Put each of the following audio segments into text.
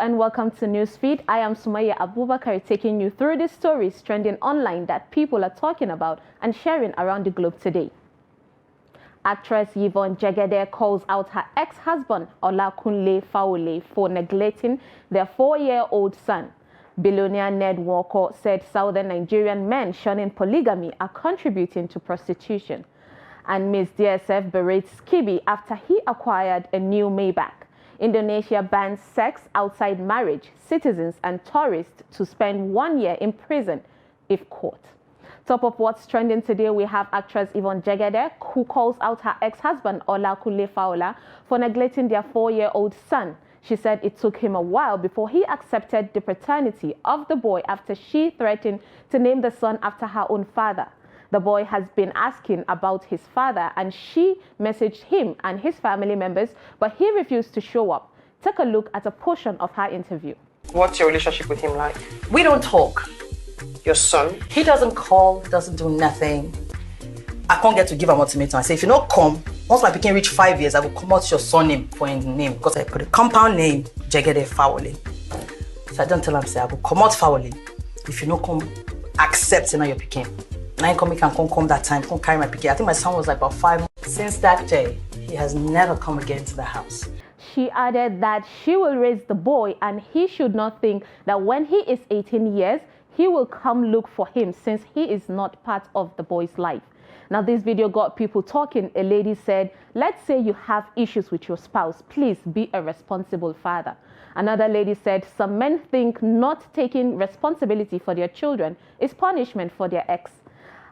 and welcome to Newsfeed. I am Sumaya Abubakar taking you through the stories trending online that people are talking about and sharing around the globe today. Actress Yvonne Jegede calls out her ex-husband Olakunle Faole for neglecting their 4-year-old son. Billionaire Ned Walker said Southern Nigerian men shunning polygamy are contributing to prostitution. And Miss DSF berates Skibi after he acquired a new Maybach. Indonesia bans sex outside marriage, citizens and tourists to spend 1 year in prison if caught. Top of what's trending today, we have actress Yvonne Jegede, who calls out her ex-husband Olakunle Faola for neglecting their 4-year-old son. She said it took him a while before he accepted the paternity of the boy after she threatened to name the son after her own father. The boy has been asking about his father and she messaged him and his family members, but he refused to show up. Take a look at a portion of her interview. What's your relationship with him like? We don't talk. Your son? He doesn't call, doesn't do nothing. I can't get to give an ultimatum. I say, if you don't come, once my pikin reach 5 years, I will come out your surname for his name because I put a compound name, Jegede Faole. So I don't tell him, say, I will come out Faole. If you don't come, accept your pikin. I come that time, come carry my pikin. I think my son was like about 5 months. Since that day, he has never come again to the house. She added that she will raise the boy and he should not think that when he is 18 years, he will come look for him since he is not part of the boy's life. Now, this video got people talking. A lady said, let's say you have issues with your spouse, please be a responsible father. Another lady said, some men think not taking responsibility for their children is punishment for their ex.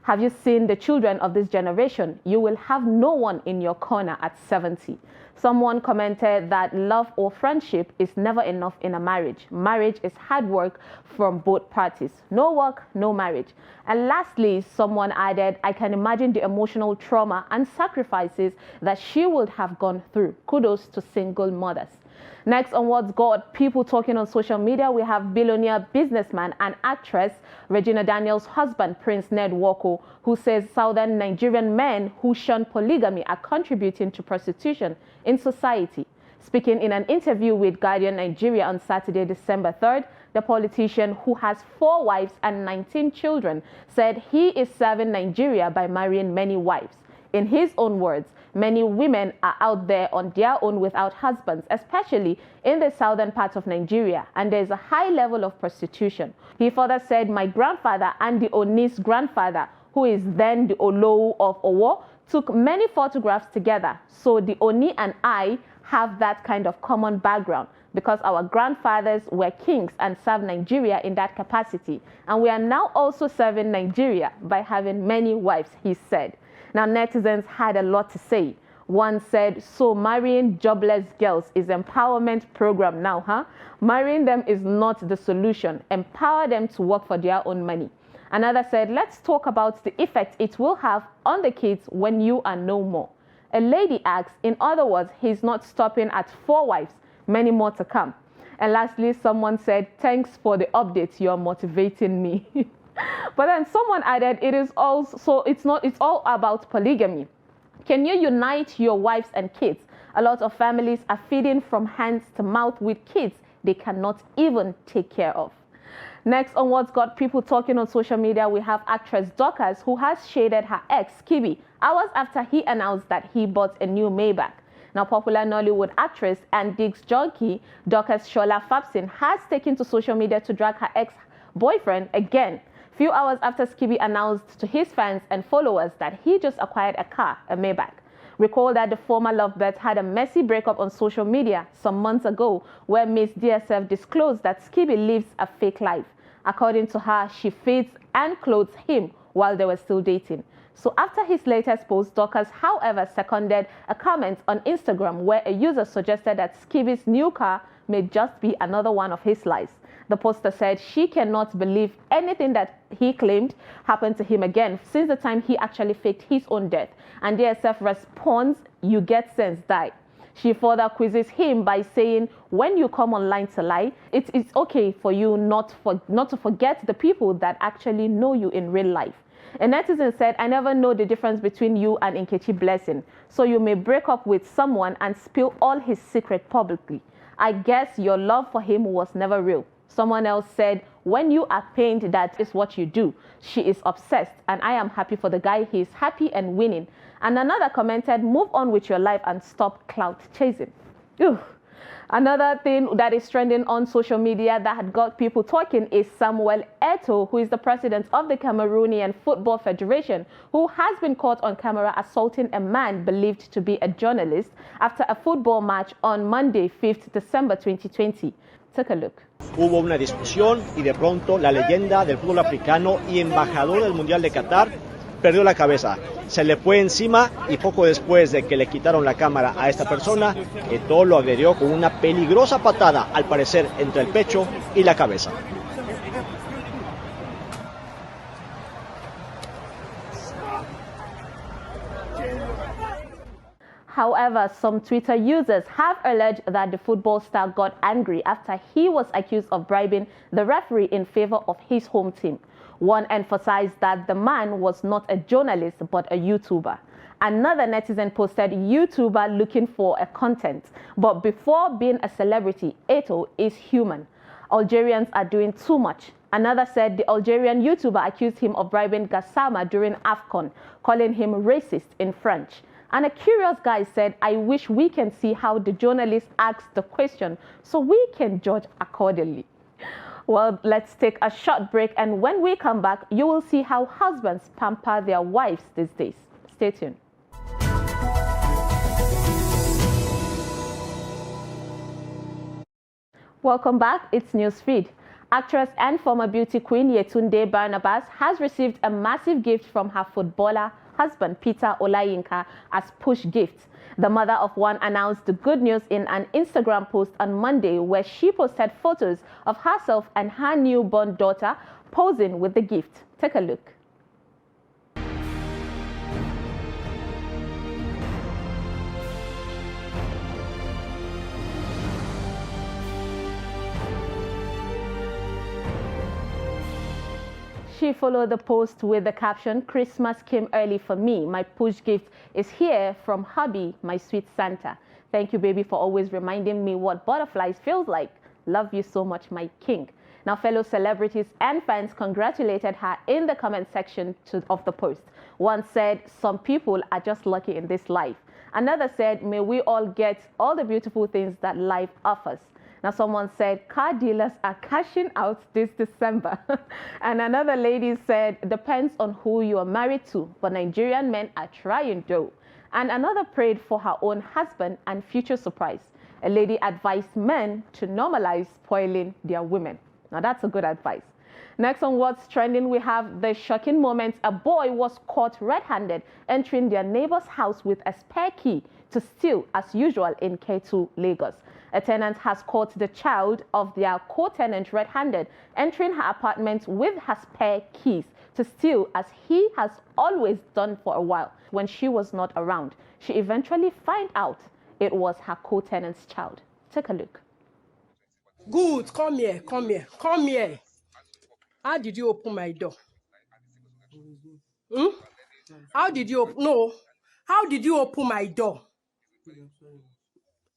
Have you seen the children of this generation? You will have no one in your corner at 70. Someone commented that love or friendship is never enough in a marriage. Marriage is hard work from both parties. No work, no marriage. And lastly, someone added, I can imagine the emotional trauma and sacrifices that she would have gone through. Kudos to single mothers. Next on what's got people talking on social media, we have billionaire businessman and actress Regina Daniels' husband, Prince Ned Walker, who says Southern Nigerian men who shun polygamy are contributing to prostitution in society. Speaking in an interview with Guardian Nigeria on Saturday, December 3rd, the politician, who has 4 wives and 19 children, said he is serving Nigeria by marrying many wives. In his own words, many women are out there on their own without husbands, especially in the southern part of Nigeria, and there is a high level of prostitution. He further said, my grandfather and the Oni's grandfather, who is then the Olowu of Owo, took many photographs together. So the Oni and I have that kind of common background because our grandfathers were kings and served Nigeria in that capacity. And we are now also serving Nigeria by having many wives, he said. Now, netizens had a lot to say. One said, so marrying jobless girls is empowerment program now, huh? Marrying them is not the solution. Empower them to work for their own money. Another said, let's talk about the effect it will have on the kids when you are no more. A lady asked, in other words, he's not stopping at 4 wives, many more to come. And lastly, someone said, thanks for the updates, you're motivating me. But then someone added, it's all about polygamy. Can you unite your wives and kids? A lot of families are feeding from hand to mouth with kids they cannot even take care of. Next on what's got people talking on social media, we have actress Dorcas, who has shaded her ex, Skibi, hours after he announced that he bought a new Maybach. Now, popular Nollywood actress and digs junkie Dorcas Shola Fabsin has taken to social media to drag her ex-boyfriend again. Few hours after Skibi announced to his fans and followers that he just acquired a car, a Maybach. Recall that the former lovebird had a messy breakup on social media some months ago where Miss DSF disclosed that Skibi lives a fake life. According to her, she feeds and clothes him while they were still dating. So after his latest post, Dorcas, however, seconded a comment on Instagram where a user suggested that Skibi's new car may just be another one of his lies. The poster said she cannot believe anything that he claimed happened to him again since the time he actually faked his own death. And DSF responds, you get sense, die. She further quizzes him by saying, when you come online to lie, it's okay for you not to forget the people that actually know you in real life. A netizen said, I never know the difference between you and Nkechi Blessing, so you may break up with someone and spill all his secret publicly. I guess your love for him was never real. Someone else said, when you are pained, that is what you do. She is obsessed, and I am happy for the guy. He is happy and winning. And another commented, move on with your life and stop clout chasing. Ew. Another thing that is trending on social media that had got people talking is Samuel Eto'o, who is the president of the Cameroonian Football Federation, who has been caught on camera assaulting a man believed to be a journalist after a football match on Monday, 5th December 2020. Take a look. Hubo una discusión y de pronto la leyenda del fútbol africano y embajador del Mundial de Qatar perdió la cabeza. Se le fue encima y poco después de que le quitaron la cámara a esta persona, Eto'o lo agredió con una peligrosa patada, al parecer entre el pecho y la cabeza. However, some Twitter users have alleged that the football star got angry after he was accused of bribing the referee in favor of his home team. One emphasized that the man was not a journalist but a YouTuber. Another netizen posted, YouTuber looking for a content. But before being a celebrity, Eto'o is human. Algerians are doing too much. Another said the Algerian YouTuber accused him of bribing Gassama during AFCON, calling him racist in French. And a curious guy said, I wish we can see how the journalist asked the question so we can judge accordingly. Well, let's take a short break, and when we come back, you will see how husbands pamper their wives these days. Stay tuned. Welcome back. It's Newsfeed. Actress and former beauty queen Yetunde Barnabas has received a massive gift from her footballer husband Peter Olayinka as push gifts. The mother of one announced the good news in an Instagram post on Monday, where she posted photos of herself and her newborn daughter posing with the gift. Take a look. She followed the post with the caption, Christmas came early for me. My push gift is here from hubby, my sweet Santa. Thank you, baby, for always reminding me what butterflies feels like. Love you so much, my king. Now, fellow celebrities and fans congratulated her in the comment section of the post. One said, some people are just lucky in this life. Another said, may we all get all the beautiful things that life offers. Now, someone said, car dealers are cashing out this December. And another lady said, depends on who you are married to, but Nigerian men are trying though. And another prayed for her own husband and future surprise. A lady advised men to normalize spoiling their women. Now, that's a good advice. Next on What's Trending, we have the shocking moment. A boy was caught red-handed entering their neighbor's house with a spare key to steal as usual in K2, Lagos. A tenant has caught the child of their co-tenant red-handed entering her apartment with her spare keys to steal, as he has always done for a while. When she was not around, she eventually found out it was her co-tenant's child. Take a look. Good, come here, come here, come here. How did you open my door? How did you no? How did you open my door?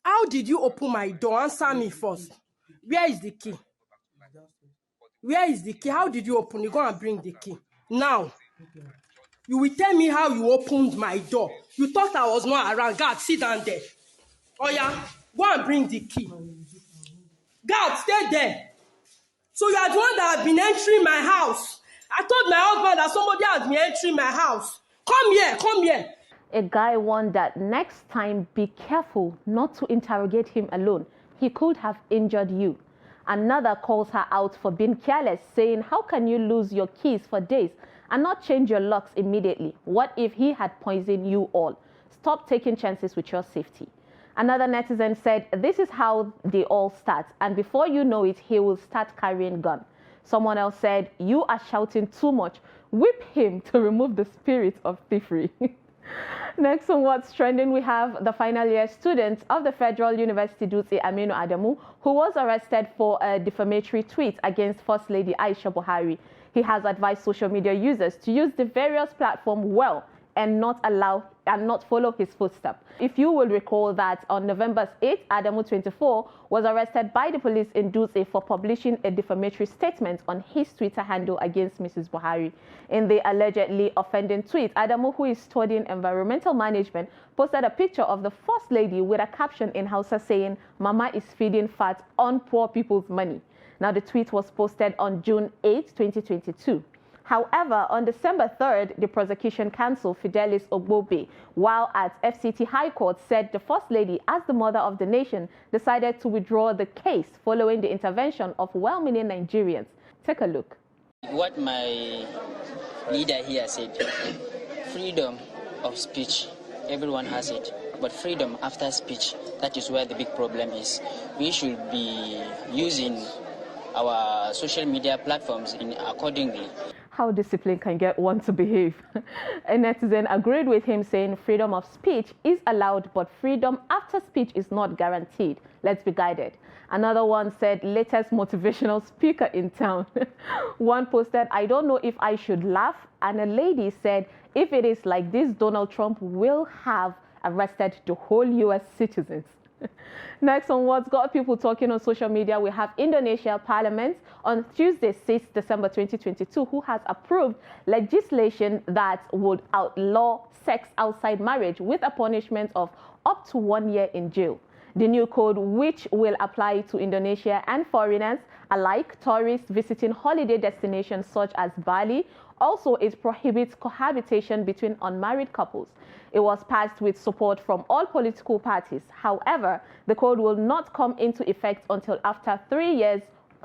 How did you open my door? Answer me first. Where is the key? Where is the key? How did you open? You go and bring the key. Now, you will tell me how you opened my door. You thought I was not around. God, sit down there. Oh yeah, go and bring the key. God, stay there. So you are the one that has been entering my house. I told my husband that somebody has been entering my house. Come here, come here. A guy warned that next time, be careful not to interrogate him alone. He could have injured you. Another calls her out for being careless, saying, how can you lose your keys for days and not change your locks immediately? What if he had poisoned you all? Stop taking chances with your safety. Another netizen said, this is how they all start, and before you know it, he will start carrying gun. Someone else said, you are shouting too much. Whip him to remove the spirit of thievery. Next on What's Trending, we have the final year student of the Federal University Dutse, Aminu Adamu, who was arrested for a defamatory tweet against First Lady Aisha Buhari. He has advised social media users to use the various platforms well and not allow and not follow his footsteps. If you will recall that on November 8, Adamu, 24, was arrested by the police in Dutse for publishing a defamatory statement on his Twitter handle against Mrs. Buhari. In the allegedly offending tweet, Adamu, who is studying environmental management, posted a picture of the First Lady with a caption in Hausa saying, "Mama is feeding fat on poor people's money." Now, the tweet was posted on June 8, 2022. However, on December 3rd, the prosecution counsel, Fidelis Ogbobe, while at FCT High Court, said the First Lady, as the mother of the nation, decided to withdraw the case following the intervention of well-meaning Nigerians. Take a look. What my leader here said, freedom of speech, everyone has it. But freedom after speech, that is where the big problem is. We should be using our social media platforms accordingly. How discipline can get one to behave. A netizen agreed with him, saying freedom of speech is allowed, but freedom after speech is not guaranteed. Let's be guided. Another one said, latest motivational speaker in town. One posted, "I don't know if I should laugh." And a lady said, "If it is like this, Donald Trump will have arrested the whole US citizens." Next on What's Got People Talking on social media, we have Indonesia Parliament on Tuesday, 6 December 2022, who has approved legislation that would outlaw sex outside marriage with a punishment of up to 1 year in jail. The new code, which will apply to Indonesia and foreigners alike, tourists visiting holiday destinations such as Bali, also it prohibits cohabitation between unmarried couples. It was passed with support from all political parties. However, the code will not come into effect until after 3 years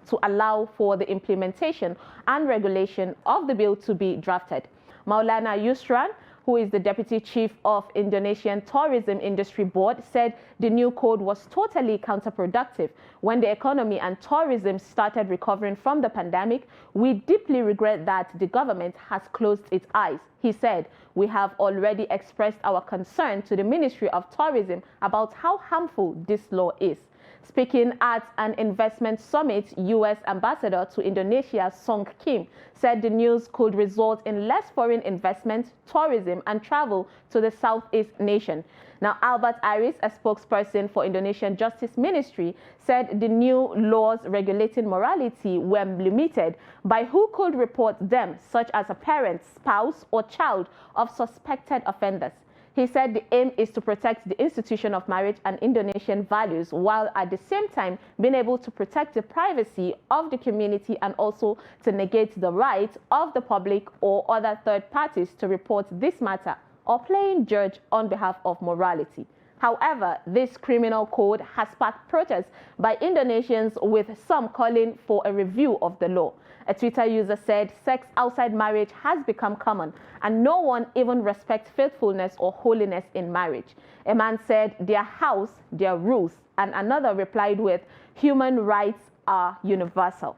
to allow for the implementation and regulation of the bill to be drafted. Maulana Yusran, who is the Deputy Chief of Indonesian Tourism Industry Board, said the new code was totally counterproductive. When the economy and tourism started recovering from the pandemic, we deeply regret that the government has closed its eyes. He said, "We have already expressed our concern to the Ministry of Tourism about how harmful this law is." Speaking at an investment summit, U.S. Ambassador to Indonesia, Song Kim, said the news could result in less foreign investment, tourism, and travel to the Southeast nation. Now, Albert Aris, a spokesperson for Indonesian Justice Ministry, said the new laws regulating morality were limited by who could report them, such as a parent, spouse, or child of suspected offenders. He said the aim is to protect the institution of marriage and Indonesian values, while at the same time being able to protect the privacy of the community and also to negate the right of the public or other third parties to report this matter or playing judge on behalf of morality. However, this criminal code has sparked protests by Indonesians, with some calling for a review of the law. A Twitter user said sex outside marriage has become common and no one even respects faithfulness or holiness in marriage. A man said their house, their rules, and another replied with, "Human rights are universal."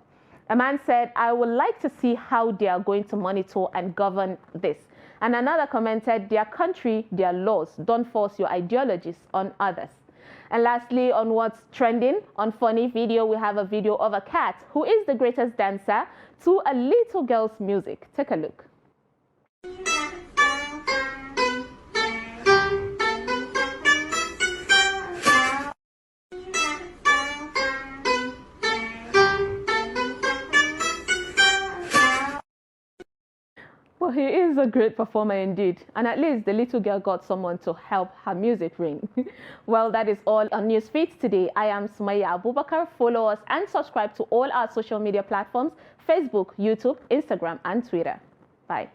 A man said, "I would like to see how they are going to monitor and govern this." And another commented, "Their country, their laws. Don't force your ideologies on others." And lastly, on What's Trending, on Funny Video, we have a video of a cat who is the greatest dancer to a little girl's music. Take a look. Well, he is a great performer indeed, and at least the little girl got someone to help her music ring. Well, that is all on Newsfeed today. I am Sumaya Abubakar. Follow us and subscribe to all our social media platforms: Facebook, YouTube, Instagram, and Twitter. Bye.